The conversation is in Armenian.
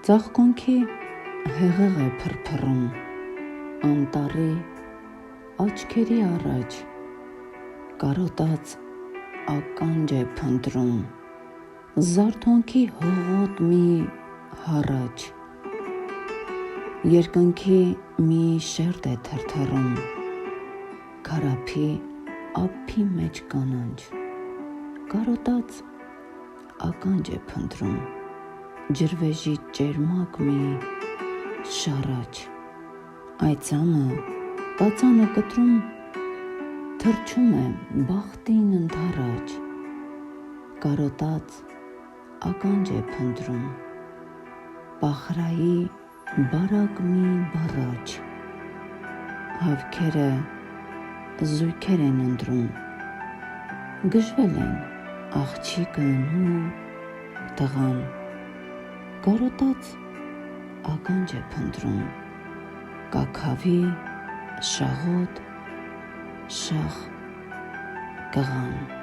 Ծաղկոնքի հեղեղ է փրփռում, անտառի աչքերի առաջ, կարոտած ականջ է փնտրում, զարթոնքի հողոտ մի հառաչ, երկնքի մի շերտ է թրթռում, քարափի ափի մեջ կանանչ, կարոտած ականջ է փնտրում, ջրվեժի ճերմակ մի շառաչ, այծանը կածանը կտրում, թռչում է բախտին ընդառաջ, կարոտած ականջ է փնտրում, պախրայի բարակ մի բառաչ, հավքերը զույգեր են ընտրում, գժվել են աղջիկն ու տղան, կարոտած ականջ է փնտրում, կաքավի շաղոտ շաղ կղան։